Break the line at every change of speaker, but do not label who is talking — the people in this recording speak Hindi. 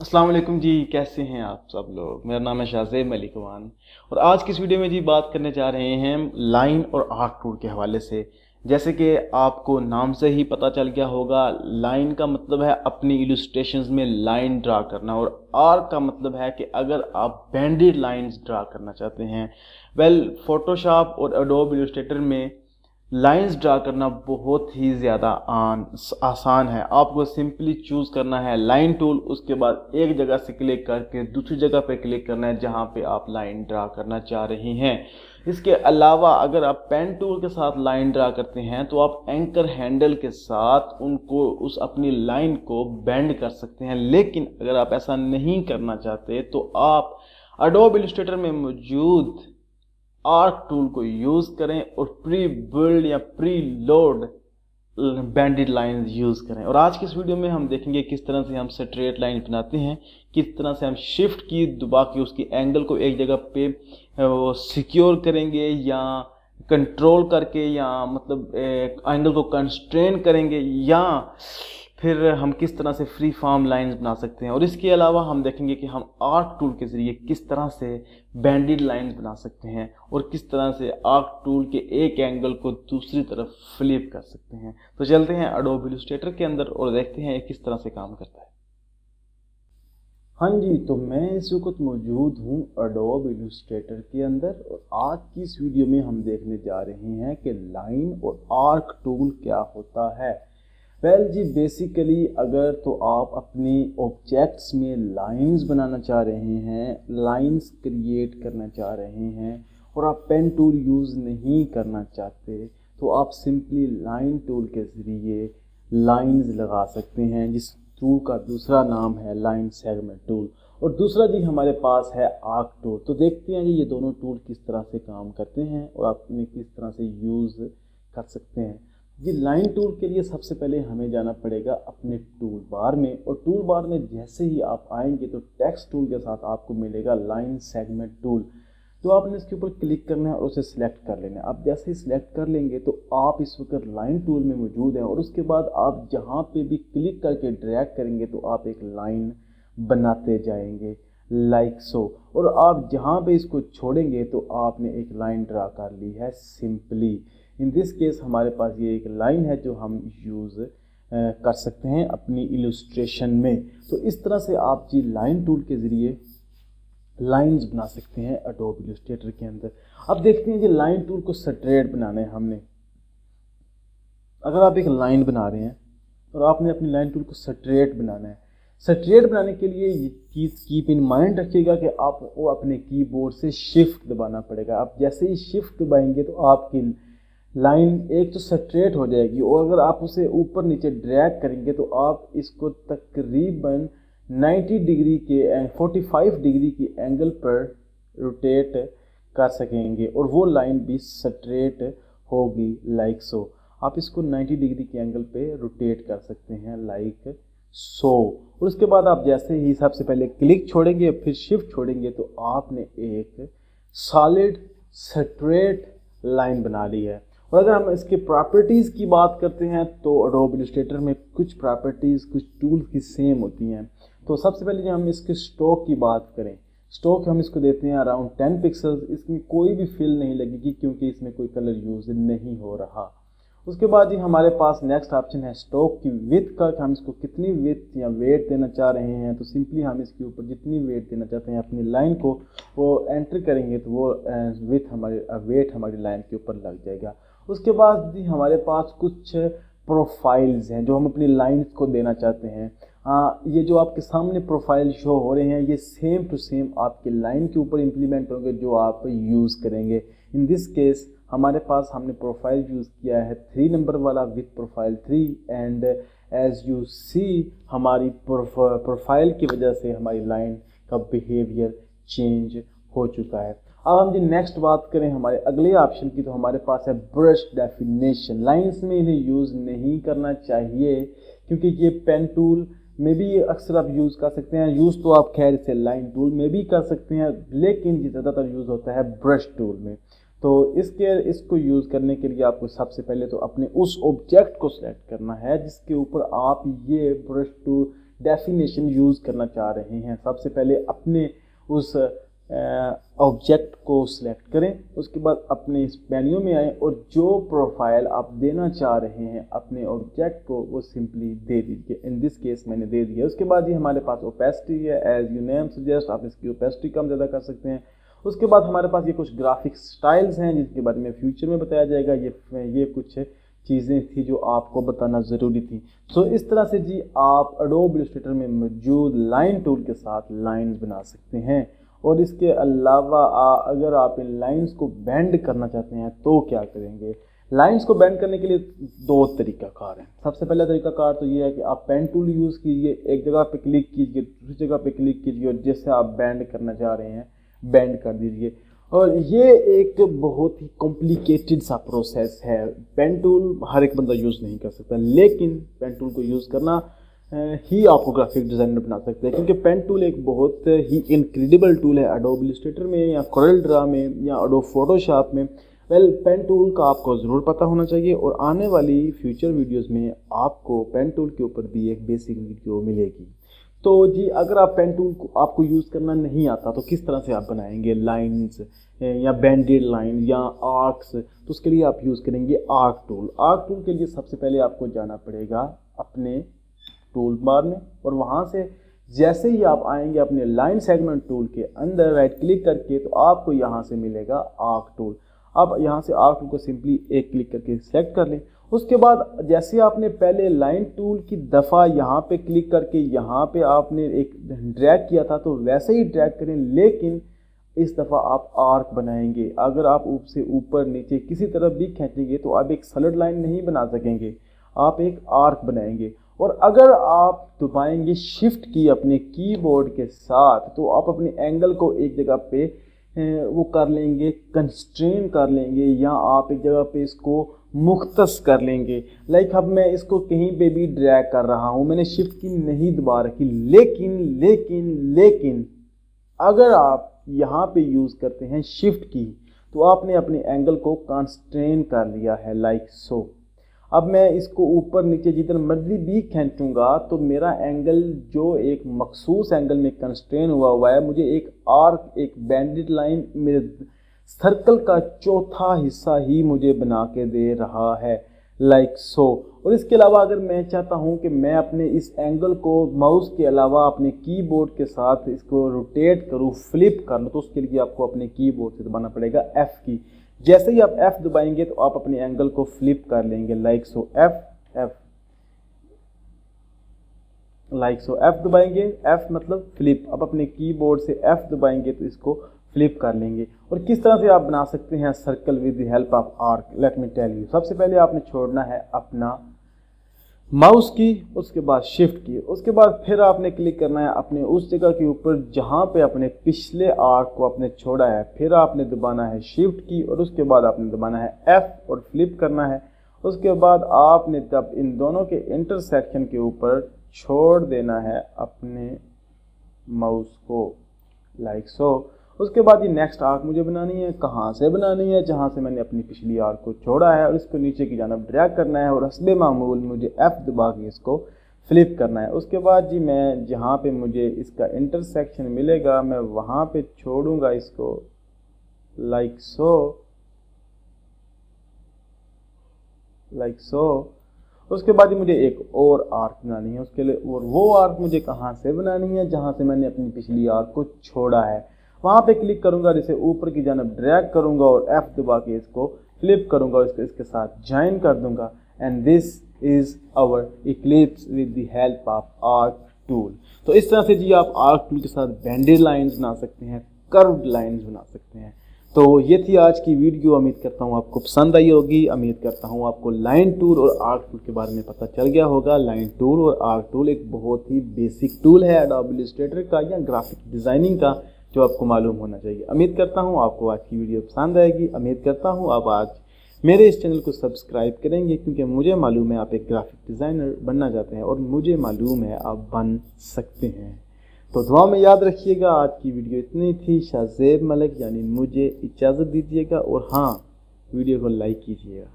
अस्सलाम वालेकुम जी। कैसे हैं आप सब लोग। मेरा नाम है शाहज़ेब मलिकवान और आज की इस वीडियो में जी बात करने जा रहे हैं लाइन और आर्क टूल के हवाले से। जैसे कि आपको नाम से ही पता चल गया होगा, लाइन का मतलब है अपनी इलस्ट्रेशंस में लाइन ड्रा करना और आर्क का मतलब है कि अगर आप बैंडेड लाइंस ड्रा करना चाहते हैं। फोटोशॉप और एडोब इलस्ट्रेटर में लाइंस ड्रा करना बहुत ही ज़्यादा आसान है। आपको सिंपली चूज़ करना है लाइन टूल, उसके बाद एक जगह से क्लिक करके दूसरी जगह पे क्लिक करना है जहाँ पे आप लाइन ड्रा करना चाह रहे हैं। इसके अलावा अगर आप पेन टूल के साथ लाइन ड्रा करते हैं तो आप एंकर हैंडल के साथ उनको उस अपनी लाइन को बेंड कर सकते हैं। लेकिन अगर आप ऐसा नहीं करना चाहते तो आप एडोब इलस्ट्रेटर में मौजूद आर्क टूल को यूज़ करें और प्री बिल्ड या प्री लोड बैंडेड लाइंस यूज़ करें। और आज की इस वीडियो में हम देखेंगे किस तरह से हम स्ट्रेट लाइन बनाते हैं, किस तरह से हम शिफ्ट की दबा के उसकी एंगल को एक जगह पे वो सिक्योर करेंगे या कंट्रोल करके, या मतलब एंगल को कंस्ट्रेन करेंगे, या फिर हम किस तरह से फ्री फॉर्म लाइंस बना सकते हैं। और इसके अलावा हम देखेंगे कि हम आर्क टूल के ज़रिए किस तरह से बैंडेड लाइंस बना सकते हैं और किस तरह से आर्क टूल के एक एंगल को दूसरी तरफ फ्लिप कर सकते हैं। तो चलते हैं एडोब इलस्ट्रेटर के अंदर और देखते हैं किस तरह से काम करता है। हाँ जी, तो मैं इस वक्त मौजूद हूँ एडोब इलस्ट्रेटर के अंदर और आज की इस वीडियो में हम देखने जा रहे हैं कि लाइन और आर्क टूल क्या होता है। जी बेसिकली अगर तो आप अपनी ऑब्जेक्ट्स में लाइंस बनाना चाह रहे हैं, लाइंस क्रिएट करना चाह रहे हैं और आप पेन टूल यूज़ नहीं करना चाहते तो आप सिंपली लाइन टूल के ज़रिए लाइंस लगा सकते हैं, जिस टूल का दूसरा नाम है लाइन सेगमेंट टूल। और दूसरा जी हमारे पास है आर्क टूल। तो देखते हैं जी ये दोनों टूल किस तरह से काम करते हैं और आप इन्हें किस तरह से यूज़ कर सकते हैं। जी लाइन टूल के लिए सबसे पहले हमें जाना पड़ेगा अपने टूल बार में, और टूल बार में जैसे ही आप आएंगे तो टेक्स्ट टूल के साथ आपको मिलेगा लाइन सेगमेंट टूल। तो आपने इसके ऊपर क्लिक करना है और उसे सिलेक्ट कर लेना है। आप जैसे ही सिलेक्ट कर लेंगे तो आप इस वक्त लाइन टूल में मौजूद हैं और उसके बाद आप जहाँ पे भी क्लिक करके ड्रैग करेंगे तो आप एक लाइन बनाते जाएंगे लाइक सो। और आप जहाँ पे इसको छोड़ेंगे तो आपने एक लाइन ड्रा कर ली है सिंपली। इन दिस केस हमारे पास ये एक लाइन है जो हम यूज़ कर सकते हैं अपनी इलस्ट्रेशन में। तो इस तरह से आप जी लाइन टूल के ज़रिए लाइंस बना सकते हैं एडोब इलस्ट्रेटर के अंदर। अब देखते हैं जी लाइन टूल को स्ट्रेट बनाना है हमने। अगर आप एक लाइन बना रहे हैं और आपने अपनी लाइन टूल को स्ट्रेट बनाना है, स्ट्रेट बनाने के लिए ये चीज़ कीप इन माइंड रखिएगा कि आपको अपने कीबोर्ड से शिफ्ट दबाना पड़ेगा। आप जैसे ही शिफ्ट दबाएंगे तो आपकी लाइन एक तो स्ट्रेट हो जाएगी, और अगर आप उसे ऊपर नीचे ड्रैग करेंगे तो आप इसको तकरीबन 90 डिग्री के 45 डिग्री की एंगल पर रोटेट कर सकेंगे और वो लाइन भी स्ट्रेट होगी लाइक सो। आप इसको 90 डिग्री के एंगल पे रोटेट कर सकते हैं लाइक सो। और उसके बाद आप जैसे ही सबसे पहले क्लिक छोड़ेंगे फिर शिफ्ट छोड़ेंगे तो आपने एक सॉलिड स्ट्रेट लाइन बना ली है। और अगर हम इसके प्रॉपर्टीज़ की बात करते हैं तो एडोब इलस्ट्रेटर में कुछ प्रॉपर्टीज़ कुछ टूल्स की सेम होती हैं। तो सबसे पहले जब हम इसके स्ट्रोक की बात करें, स्ट्रोक हम इसको देते हैं अराउंड 10 पिक्सल्स। इसमें कोई भी फिल नहीं लगेगी क्योंकि इसमें कोई कलर यूज़ नहीं हो रहा। उसके बाद जी हमारे पास नेक्स्ट ऑप्शन है स्ट्रोक की विड्थ का, कि हम इसको कितनी विड्थ या वेट देना चाह रहे हैं। तो सिंपली हम इसके ऊपर जितनी वेट देना चाहते हैं अपनी लाइन को वो एंटर करेंगे तो वो विड्थ हमारी वेट हमारी लाइन के ऊपर लग जाएगा। उसके बाद जी हमारे पास कुछ प्रोफाइल्स हैं जो हम अपनी लाइंस को देना चाहते हैं। ये जो आपके सामने प्रोफाइल शो हो रहे हैं ये सेम टू सेम आपके लाइन के ऊपर इम्प्लीमेंट होंगे जो आप यूज़ करेंगे। इन दिस केस हमारे पास हमने प्रोफाइल यूज़ किया है 3 नंबर वाला with profile 3, and as you see हमारी प्रोफाइल की वजह से हमारी लाइन का बिहेवियर चेंज हो चुका है। अब हम जी नेक्स्ट बात करें हमारे अगले ऑप्शन की, तो हमारे पास है ब्रश डेफिनेशन। लाइंस में इन्हें यूज़ नहीं करना चाहिए क्योंकि ये पेन टूल में भी अक्सर आप यूज़ कर सकते हैं। यूज़ तो आप खैर इसे लाइन टूल में भी कर सकते हैं, लेकिन ये ज़्यादातर यूज़ होता है ब्रश टूल में। तो इसको यूज़ करने के लिए आपको सबसे पहले तो अपने उस ऑब्जेक्ट को सिलेक्ट करना है जिसके ऊपर आप ये ब्रश टूल डेफिनेशन यूज़ करना चाह रहे हैं, सबसे पहले अपने उस ऑब्जेक्ट को सिलेक्ट करें, उसके बाद अपने इस मेन्यू में आएँ और जो प्रोफाइल आप देना चाह रहे हैं अपने ऑब्जेक्ट को वो सिंपली दे दीजिए। इन दिस केस मैंने दे दिया। उसके बाद ये हमारे पास ओपेसिटी है, एज यू नेम सजेस्ट, आप इसकी ओपेसिटी कम ज़्यादा कर सकते हैं। उसके बाद हमारे पास ये कुछ ग्राफिक स्टाइल्स हैं जिसके बारे में फ्यूचर में बताया जाएगा। ये कुछ चीज़ें थी जो आपको बताना ज़रूरी थी। तो इस तरह से जी आप एडोब इलस्ट्रेटर में मौजूद लाइन टूल के साथ लाइन्स बना सकते हैं। और इसके अलावा अगर आप इन लाइंस को बेंड करना चाहते हैं तो क्या करेंगे? लाइंस को बेंड करने के लिए दो तरीकाकार हैं। सबसे पहला तरीकाकार तो ये है कि आप पेन टूल यूज़ कीजिए, एक जगह पे क्लिक कीजिए, दूसरी जगह पे क्लिक कीजिए और जिससे आप बेंड करना चाह रहे हैं बेंड कर दीजिए। और ये एक बहुत ही कॉम्प्लिकेटेड सा प्रोसेस है। पेन टूल हर एक बंदा यूज़ नहीं कर सकता, लेकिन पेन टूल को यूज़ करना ही आपको ग्राफिक डिज़ाइनर बना सकते हैं, क्योंकि पेन टूल एक बहुत ही इनक्रेडिबल टूल है। एडोब इलस्ट्रेटर में या कोरल ड्रा में या एडोब फोटोशॉप में पेन टूल का आपको ज़रूर पता होना चाहिए। और आने वाली फ्यूचर वीडियोस में आपको पेन टूल के ऊपर भी एक बेसिक वीडियो मिलेगी। तो जी अगर आप पेन टूल को आपको यूज़ करना नहीं आता तो किस तरह से आप बनाएंगे लाइंस या बेंडेड लाइन या आर्क्स? तो उसके लिए आप यूज़ करेंगे आर्क टूल। आर्क टूल के लिए सबसे पहले आपको जाना पड़ेगा अपने टूल बार में, और वहाँ से जैसे ही आप आएंगे अपने लाइन सेगमेंट टूल के अंदर राइट क्लिक करके तो आपको यहाँ से मिलेगा आर्क टूल। अब यहाँ से आर्क टूल को सिंपली एक क्लिक करके सिलेक्ट कर लें। उसके बाद जैसे आपने पहले लाइन टूल की दफ़ा यहाँ पे क्लिक करके यहाँ पे आपने एक ड्रैग किया था तो वैसे ही ड्रैग करें, लेकिन इस दफ़ा आप आर्क बनाएंगे। अगर आप से ऊपर नीचे किसी तरफ भी खींचेंगे तो आप एक सॉलिड लाइन नहीं बना सकेंगे, आप एक आर्क बनाएंगे। और अगर आप दबाएंगे शिफ्ट की अपने कीबोर्ड के साथ तो आप अपने एंगल को एक जगह पे वो कर लेंगे, कंस्ट्रेन कर लेंगे, या आप एक जगह पे इसको मुख्तस कर लेंगे। लाइक अब मैं इसको कहीं पे भी ड्रैग कर रहा हूँ, मैंने शिफ्ट की नहीं दबा रखी, लेकिन अगर आप यहाँ पे यूज़ करते हैं शिफ्ट की तो आपने अपने एंगल को कंस्ट्रेन कर लिया है, लाइक सो। अब मैं इसको ऊपर नीचे जितना मर्जी भी खींचूंगा तो मेरा एंगल जो एक मखसूस एंगल में कंस्ट्रेन हुआ है, मुझे एक आर्क, एक बैंडेड लाइन मेरे सर्कल का चौथा हिस्सा ही मुझे बना के दे रहा है, लाइक सो। और इसके अलावा अगर मैं चाहता हूं कि मैं अपने इस एंगल को माउस के अलावा अपने कीबोर्ड के साथ इसको रोटेट करूं, फ्लिप कर लूं, तो उसके लिए आपको अपने कीबोर्ड से दबाना पड़ेगा F की। जैसे ही आप F दबाएंगे तो आप अपने एंगल को फ्लिप कर लेंगे, लाइक सो। F दबाएंगे, F मतलब फ्लिप। अब अपने कीबोर्ड से F दबाएंगे तो इसको फ्लिप कर लेंगे। और किस तरह से आप बना सकते हैं circle with the help of arc, let me tell you. सबसे पहले आपने छोड़ना है अपना माउस की, उसके बाद शिफ्ट की, उसके बाद फिर आपने क्लिक करना है अपने उस जगह के ऊपर जहाँ पे अपने पिछले आर्क को आपने छोड़ा है। फिर आपने दबाना है शिफ्ट की और उसके बाद आपने दबाना है F और फ्लिप करना है। उसके बाद आपने तब इन दोनों के इंटरसेक्शन के ऊपर छोड़ देना है अपने माउस को, लाइक सो। उसके बाद ये नेक्स्ट आर्क मुझे बनानी है, कहाँ से बनानी है? जहाँ से मैंने अपनी पिछली आर्क को छोड़ा है, और इसको नीचे की जानब ड्रैग करना है और हस्बे मामूल मुझे F दबा के इसको फ्लिप करना है। उसके बाद जी मैं जहाँ पे मुझे इसका इंटरसेक्शन मिलेगा मैं वहाँ पे छोड़ूंगा इसको, लाइक सो। उसके बाद मुझे एक और आर्क बनानी है, उसके लिए और वो आर्क मुझे कहाँ से बनानी है? जहाँ से मैंने अपनी पिछली आर्क को छोड़ा है, वहाँ पे क्लिक करूँगा, जिसे ऊपर की जानब ड्रैग करूँगा और F दबा के इसको फ्लिप करूँगा, इसको इसके साथ ज्वाइन कर दूँगा। And this is our eclipse with the help of arc tool. तो इस तरह से जी आप आर्क टूल के साथ बैंडेड लाइंस बना सकते हैं, कर्व्ड लाइंस बना सकते हैं। तो ये थी आज की वीडियो। उम्मीद करता हूँ आपको पसंद आई होगी। उम्मीद करता हूँ आपको लाइन टूल और आर्क टूल के बारे में पता चल गया होगा। लाइन टूल और आर्क टूल एक बहुत ही बेसिक टूल है एडोब इलस्ट्रेटर का या ग्राफिक डिज़ाइनिंग का, जो आपको मालूम होना चाहिए। उम्मीद करता हूँ आपको आज की वीडियो पसंद आएगी। उम्मीद करता हूँ आप आज मेरे इस चैनल को सब्सक्राइब करेंगे, क्योंकि मुझे मालूम है आप एक ग्राफिक डिज़ाइनर बनना चाहते हैं और मुझे मालूम है आप बन सकते हैं। तो दुआ में याद रखिएगा। आज की वीडियो इतनी थी। शाहज़ेब मलिक यानी मुझे इजाज़त दीजिएगा, और हाँ, वीडियो को लाइक कीजिएगा।